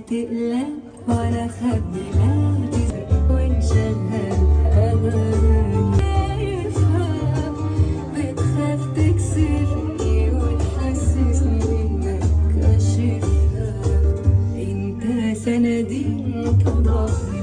تقلق ولا خبي مهدي ونشغل أغاني يفهم بتخاف تكسفني وتحسسني إنك كاشفها. أنت سندي وضهري